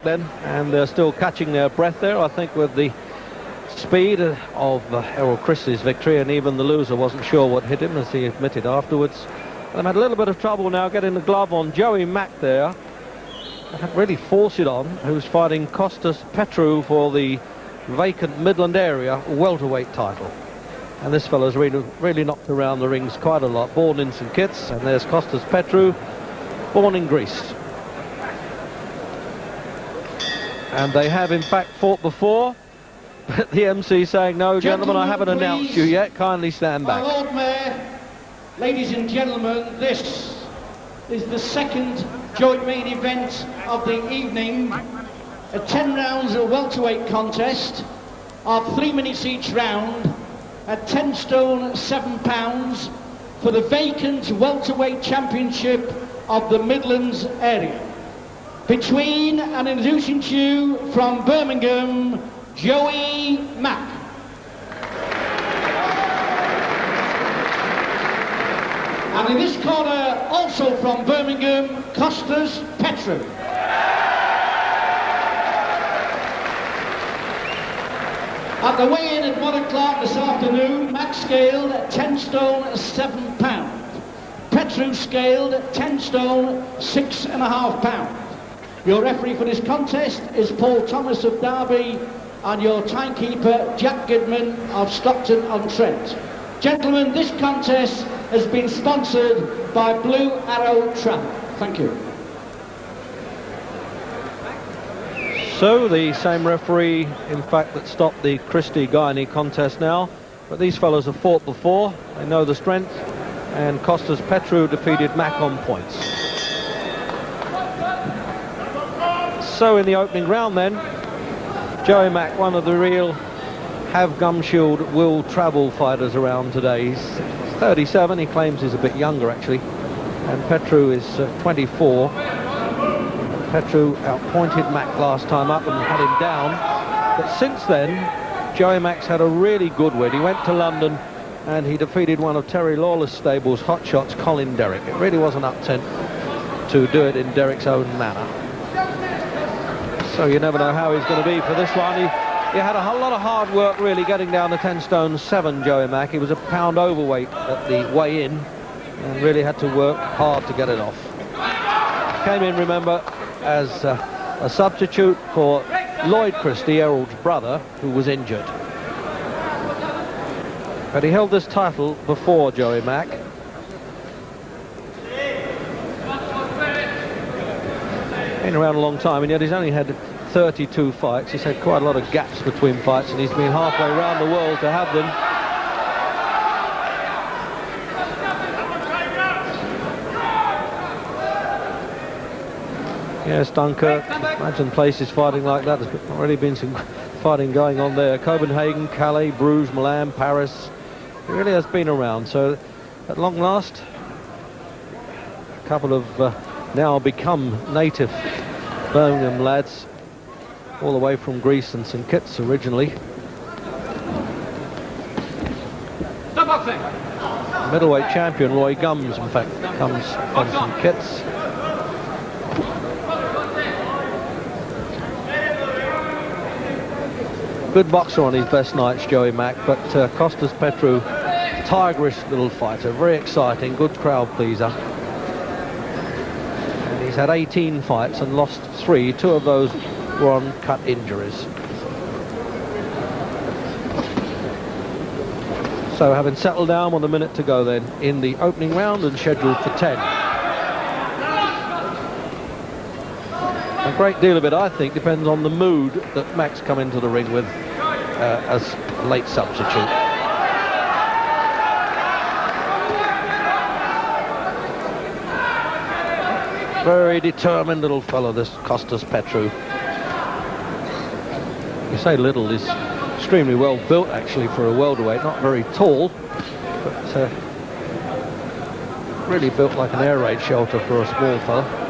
then, and they're still catching their breath there, I think, with the speed of Errol Christie's victory, and even the loser wasn't sure what hit him, as he admitted afterwards. They've had a little bit of trouble now getting the glove on Joey Mack there. They had really forced it on, who's fighting Kostas Petrou for the vacant Midland area welterweight title. And this fellow's really knocked around the rings quite a lot. Born in St Kitts, and there's Kostas Petrou, born in Greece. And they have in fact fought before, but the MC saying, no, gentlemen, I haven't announced you yet, kindly stand back. My Lord Mayor, ladies and gentlemen, this is the second joint main event of the evening. A 10 rounds of welterweight contest of 3 minutes each round at 10 stone 7 pounds for the vacant welterweight championship of the Midlands area. Between and introducing to you from Birmingham, Joey Mack. And in this corner, also from Birmingham, Kostas Petrou. At the weigh-in at 1 o'clock this afternoon, Mack scaled at 10 stone 7 pounds. Petrou scaled at 10 stone 6.5 pounds. Your referee for this contest is Paul Thomas of Derby, and your timekeeper Jack Goodman of Stockton-on-Trent. Gentlemen, this contest has been sponsored by Blue Arrow Travel. Thank you. So the same referee, in fact, that stopped the Christie-Guiney contest now, but these fellows have fought before, they know the strength, and Kostas Petrou defeated Mack on points. So in the opening round then, Joey Mack, one of the real have gum shield will travel fighters around today. He's 37, he claims he's a bit younger actually, and Petrou is 24. Petrou outpointed Mack last time up and had him down, but since then Joey Mack's had a really good win. He went to London and he defeated one of Terry Lawless' stable's hotshots, Colin Derrick. It really wasn't up to do it in Derrick's own manner. So you never know how he's going to be for this one. He had a whole lot of hard work really getting down to 10 stone 7, Joey Mack. He was a pound overweight at the weigh-in and really had to work hard to get it off. Came in, remember, as a substitute for Lloyd Christie, Errol's brother, who was injured. But he held this title before Joey Mack. Been around a long time, and yet he's only had 32 fights. He's had quite a lot of gaps between fights, and he's been halfway around the world to have them. Yes, Dunkirk, imagine places fighting like that. There's already been some fighting going on there. Copenhagen, Calais, Bruges, Milan, Paris. He really has been around. So at long last, a couple of now become native Birmingham lads, all the way from Greece and St Kitts originally. Stop boxing. Middleweight champion Roy Gums, in fact, comes from St Kitts. Good boxer on his best nights, Joey Mack, but Kostas Petrou, tigerish little fighter, very exciting, good crowd pleaser. And he's had 18 fights and lost 3. 2 of those were on cut injuries. So having settled down with a minute to go then in the opening round and scheduled for 10. A great deal of it, I think, depends on the mood that Mack's come into the ring with as a late substitute. Very determined little fellow, this Kostas Petrou. You say little, he's extremely well built actually for a welterweight, not very tall, but really built like an air raid shelter for a small fella.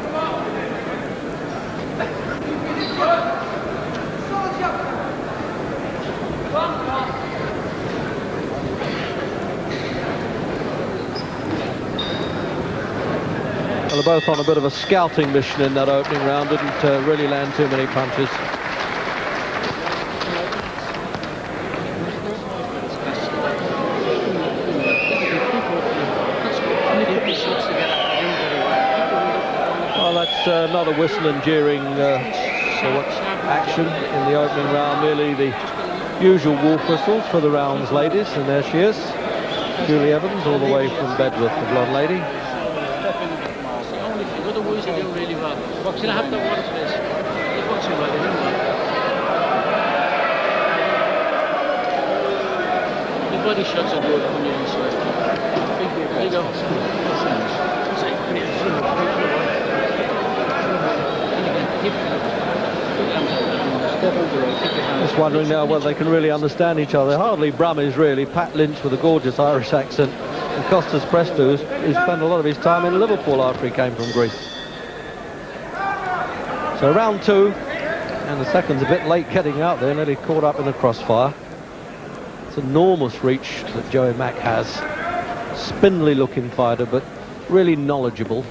Well, both on a bit of a scouting mission in that opening round, didn't really land too many punches. Well, that's not a whistle and jeering action in the opening round, merely the usual wolf whistles for the rounds, ladies, and there she is, Julie Evans, all the way from Bedworth, the blonde lady. Otherwise they do really well. Should I have the water, please? They're boxing right, the body shots are good on the inside. There you go. Just wondering now whether they can really understand each other. Hardly Brummies, really. Pat Lynch with a gorgeous Irish accent, and Kostas Petrou, who spent a lot of his time in Liverpool after he came from Greece. So round 2, and the second's a bit late getting out there, nearly caught up in the crossfire. It's enormous reach that Joey Mack has. Spindly looking fighter, but really knowledgeable.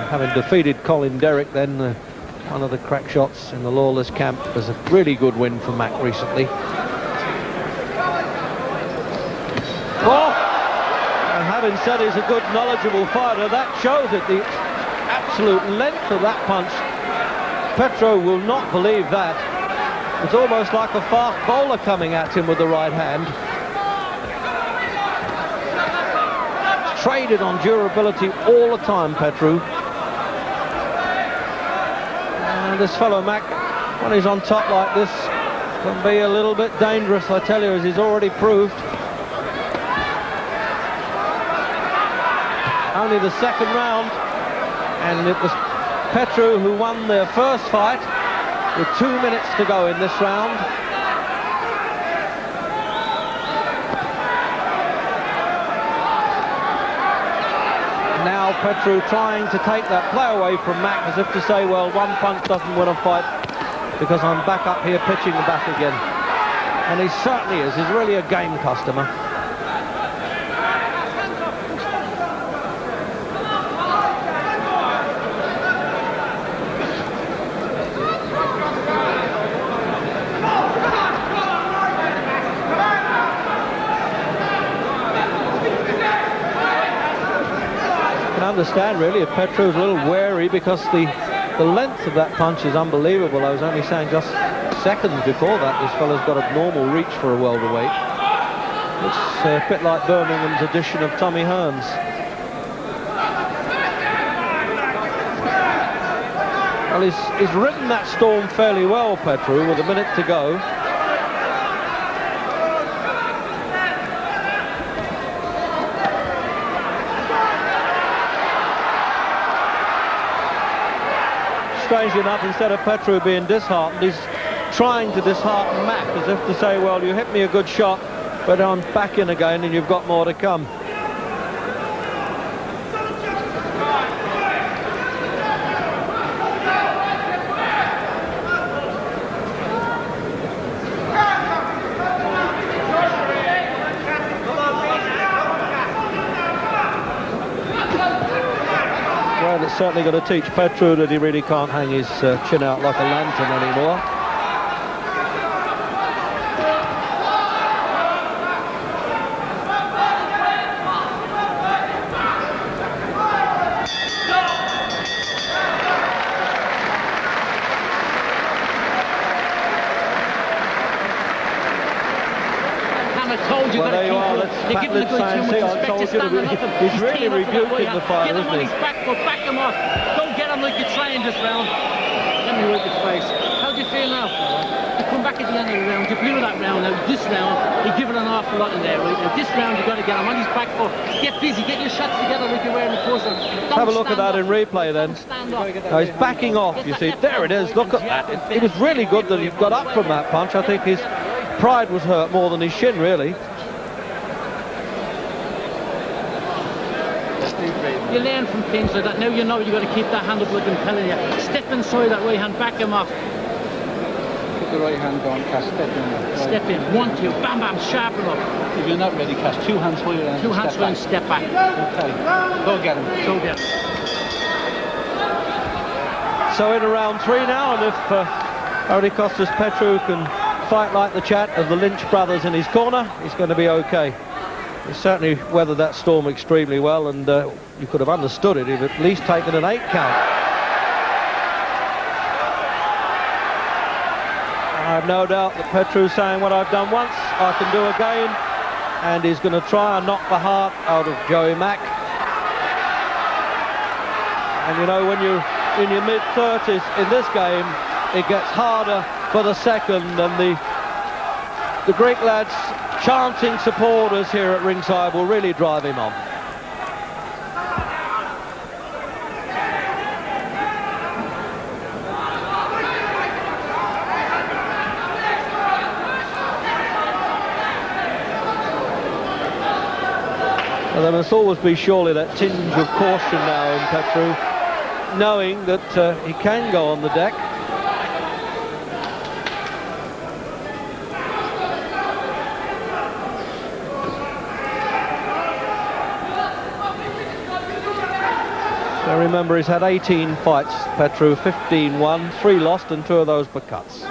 Having defeated Colin Derrick, then one of the crack shots in the Lawless camp, was a really good win for Mack recently. Oh! And having said he's a good, knowledgeable fighter, that shows it, the absolute length of that punch. Petrou will not believe that. It's almost like a fast bowler coming at him with the right hand. Traded on durability all the time, Petrou. And this fellow Mack, when he's on top like this, can be a little bit dangerous, I tell you, as he's already proved. Only the second round, and it was Petrou who won their first fight with 2 minutes to go in this round. Now Petrou trying to take that play away from Mack, as if to say, well, one punch doesn't win a fight because I'm back up here pitching the bat again. And he certainly is. He's really a game customer. Understand really if Petrou's a little wary, because the length of that punch is unbelievable. I was only saying just seconds before that this fellow's got a normal reach for a welterweight. It's a bit like Birmingham's edition of Tommy Hearns. Well, he's ridden that storm fairly well, Petrou, with a minute to go. Strangely enough, instead of Petrou being disheartened, he's trying to dishearten Mack, as if to say, well, you hit me a good shot, but I'm back in again and you've got more to come. Well, it's certainly going to teach Petrou that he really can't hang his chin out like a lantern anymore. Well, there you are. That's Pat Lynch saying, see, I told you, he's really rebuking the fighter, isn't he? Back him off. Don't get him like you trained this round. Let me look at his face. How do you feel now? You come back at the end of the round, you blew that round. Now this round, you're giving an awful lot in there, right? Now this round, you've got to get him on his back foot. Get busy, get your shots together like you're wearing the first one. Have a look at that in replay then. Now he's backing off, you see. There it is. Look at that. It was really good that he got up from that punch. I think his pride was hurt more than his shin, really. You learn from things like that. Now you know you've got to keep that hand up like I'm telling you. Step inside that right hand, back him off. the right hand going, cast step in. Right. Step in, 1, 2, bam, bam, sharpen up. If you're not ready, cast 2 hands higher and 2 hands round, step back. Okay, go get him. So get. So in around 3 now, and if only Kostas Petrou can fight like the chat of the Lynch brothers in his corner, he's going to be okay. He certainly weathered that storm extremely well, and you could have understood it if at least taken an 8 count. I have no doubt that Petrou's saying, what I've done once, I can do again, and he's going to try and knock the heart out of Joey Mack. And you know, when you're in your mid-30s in this game, it gets harder for the second, and the Greek lads chanting supporters here at ringside will really drive him on. Well, there must always be surely that tinge of caution now in Petrou, knowing that he can go on the deck. So remember, he's had 18 fights, Petrou, 15 won, 3 lost, and 2 of those were cuts.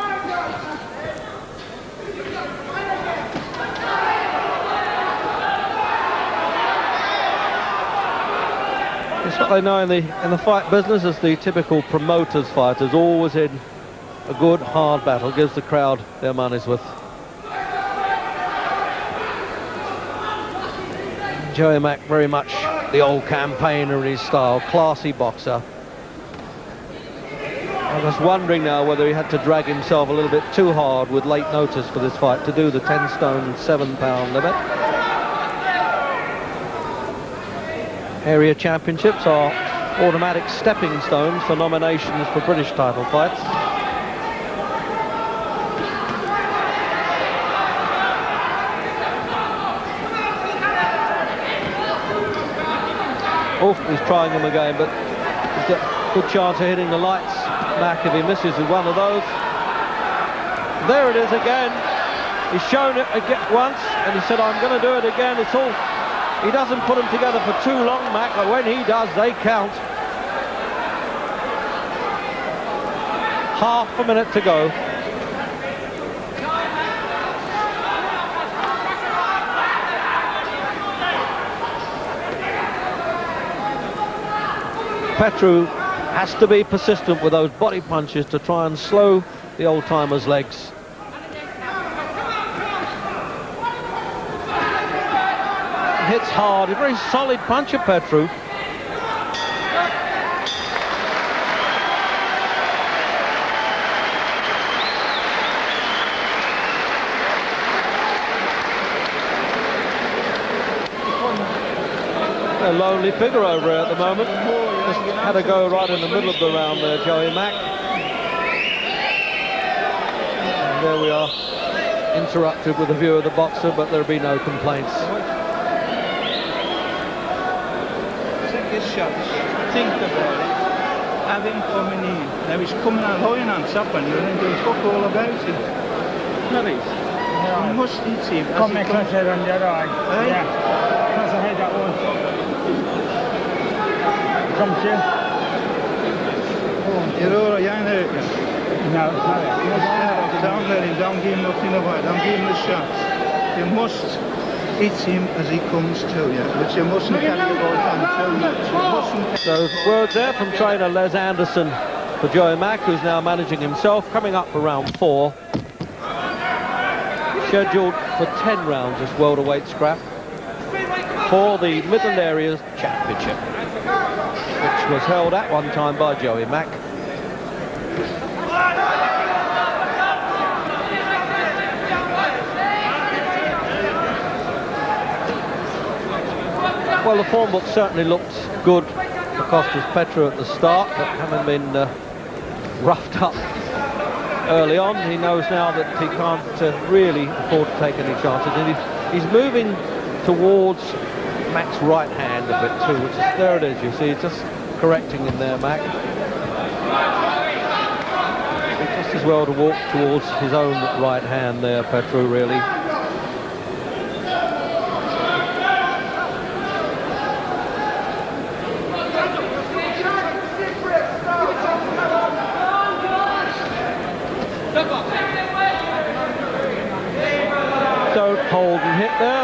It's what they know in the fight business as the typical promoters fighters, always in a good hard battle, gives the crowd their money's worth. Joey Mack very much the old campaigner in his style, classy boxer. I'm just wondering now whether he had to drag himself a little bit too hard with late notice for this fight to do the 10 stone 7 pound limit. Area championships are automatic stepping stones for nominations for British title fights. Oh, he's trying them again, but he's got a good chance of hitting the lights. Mack, if he misses with one of those. There it is again. He's shown it again once, and he said, I'm going to do it again. It's all... He doesn't put them together for too long, Mack, but when he does, they count. Half a minute to go. Petrou has to be persistent with those body punches to try and slow the old-timer's legs. Hits hard, a very solid puncher, Petrou. A lonely figure over here at the moment. Just had a go right in the middle of the round there, Joey Mack. And there we are, interrupted with a view of the boxer, but there'll be no complaints. Shots. Think about it. Have him coming in. Now he's coming out lying on top on you and doing fuck all about it. Not it. You must eat him. Come and clutch it on your eye. Eh? Yeah. Because I had that one. Come to you. You're all right, you ain't hurt you. No, it's not it. Don't let him, don't give him nothing away, don't give him the shots. You must hit him as he comes to you, but you mustn't carry the ball down too much. You mustn't. So words there from trainer Les Anderson for Joey Mack, who's now managing himself, coming up for round 4. Scheduled for 10 rounds this welterweight scrap for the Midland Areas Championship, which was held at one time by Joey Mack. Well, the form book certainly looked good for Kostas Petrou at the start, but having been roughed up early on, he knows now that he can't really afford to take any chances. And he's moving towards Mack's right hand a bit too, which is, there it is, you see, just correcting him there, Mack. He just just as well to walk towards his own right hand there, Petrou, really. Don't hold and hit there.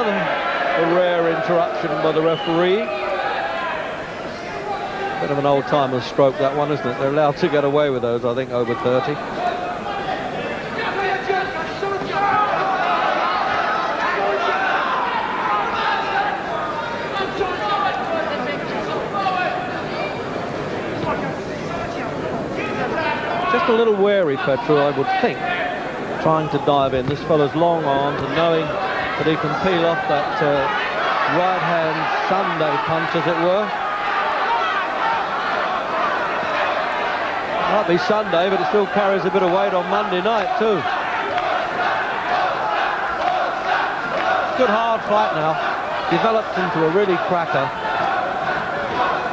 A rare interruption by the referee. Bit of an old-timer's stroke, that one, isn't it? They're allowed to get away with those, I think, over 30. Just a little wary, Petrou, I would think, trying to dive in. This fellow's long arms and knowing that he can peel off that right-hand Sunday punch, as it were. Might be Sunday, but it still carries a bit of weight on Monday night too. Good hard fight now. Developed into a really cracker.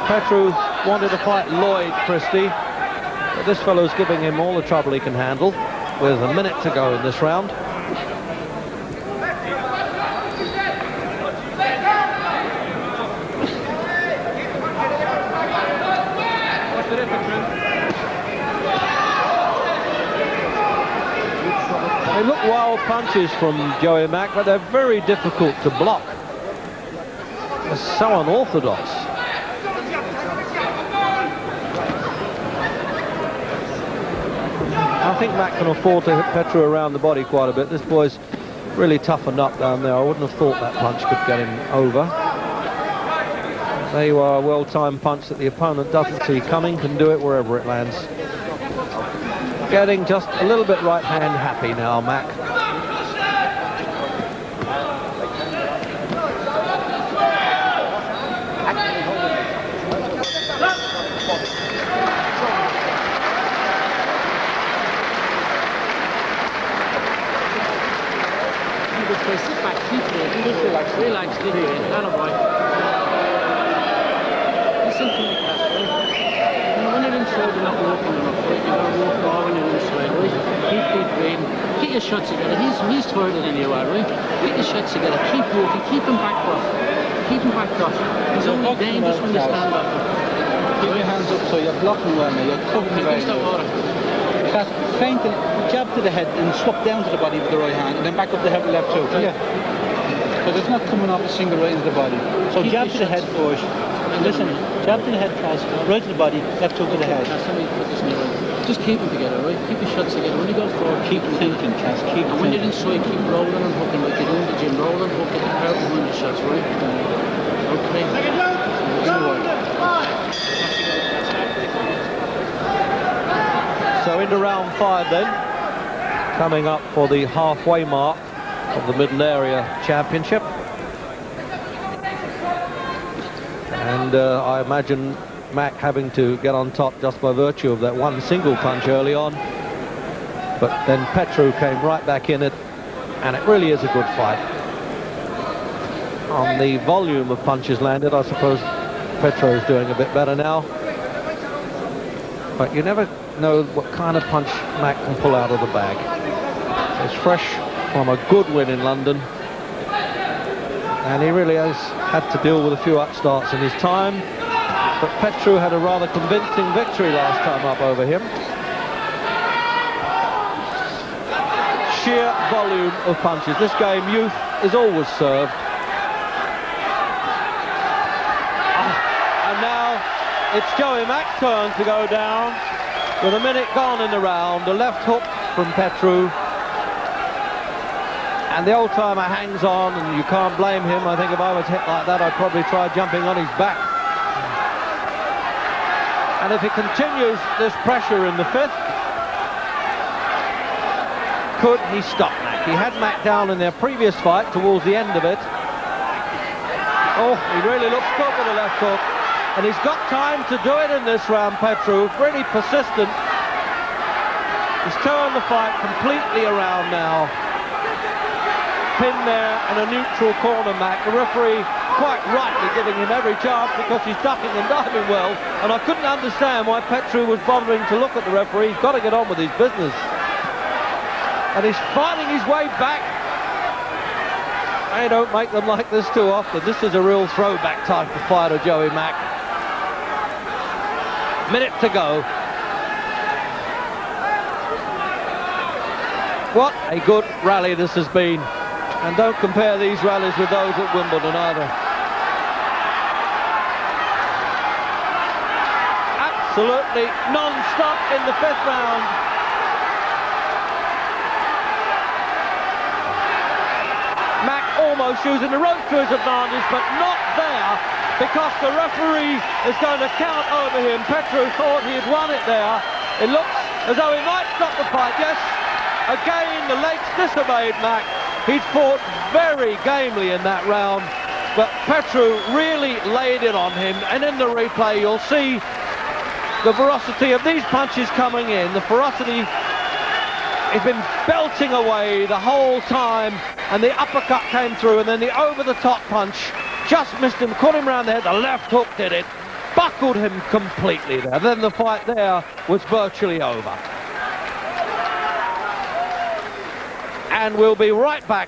Petrou wanted to fight Lloyd Christie, but this fellow's giving him all the trouble he can handle with a minute to go in this round. They look wild punches from Joey Mack, but they're very difficult to block. They're so unorthodox. I think Mack can afford to hit Petrou around the body quite a bit. This boy's really toughened up down there. I wouldn't have thought that punch could get him over. There you are, a well-timed punch that the opponent doesn't see coming, can do it wherever it lands. Getting just a little bit right-hand happy now, Mack. Sit back, keep it, relax, keep it, attaboy. Listen to me, right? When you're inside, you're not walking enough, right? You're not walking over when you're inside, right? Keep breathing, get your shots together. He's further than you are, right? Get your shots together, keep walking, keep him back off. Keep him back off. He's only dangerous when you stand up. Keep your hands up so you're blocking well now, you're covering very well. Feint and jab to the head and swap down to the body with the right hand and then back up the head with the left too. Yeah. Because it's not coming off a single right into the body. So keep jab to the head first. Listen, jab to the head, Kaz, right to the body, left hook to the head. Kaz, let me put this knee right. Just keep them together, right? Keep your shots together. When you go forward, keep thinking, Kaz, keep and when you're inside, keep rolling and hooking like you do in the gym. Rolling, hooking, and out behind the shots, right? Okay. So into round 5 then, coming up for the halfway mark of the Middle Area Championship. And I imagine Mack having to get on top just by virtue of that one single punch early on. But then Petrou came right back in it, and it really is a good fight. On the volume of punches landed, I suppose Petrou is doing a bit better now. But you never know what kind of punch Mack can pull out of the bag. He's fresh from a good win in London, and he really has had to deal with a few upstarts in his time, but Petrou had a rather convincing victory last time up over him. Sheer volume of punches. This game, youth is always served. And now it's Joey Mack's turn to go down with a minute gone in the round. A left hook from Petrou, and the old-timer hangs on, and you can't blame him. I think if I was hit like that, I'd probably try jumping on his back. And if he continues this pressure in the 5th, could he stop Mack? He had Mack down in their previous fight towards the end of it. Oh, he really looks good with a left hook. And he's got time to do it in this round, Petrou. Really persistent. He's turned the fight completely around now. Pin there and a neutral corner, Mack. The referee quite rightly giving him every chance because he's ducking and diving well. And I couldn't understand why Petrou was bothering to look at the referee. He's got to get on with his business. and he's fighting his way back. They don't make them like this too often. This is a real throwback type of fighter, Joey Mack. Minute to go. What a good rally this has been. And don't compare these rallies with those at Wimbledon either. Absolutely non-stop in the 5th round. Mack almost using the rope to his advantage, but not there, because the referee is going to count over him. Petrou thought he had won it there. It looks as though he might stop the fight. Yes, again the legs disobeyed Mack. He'd fought very gamely in that round, but Petrou really laid it on him, and in the replay you'll see the ferocity of these punches coming in. The ferocity has been belting away the whole time, and the uppercut came through, and then the over-the-top punch just missed him, caught him round the head. The left hook did it, buckled him completely there. Then the fight there was virtually over. And we'll be right back.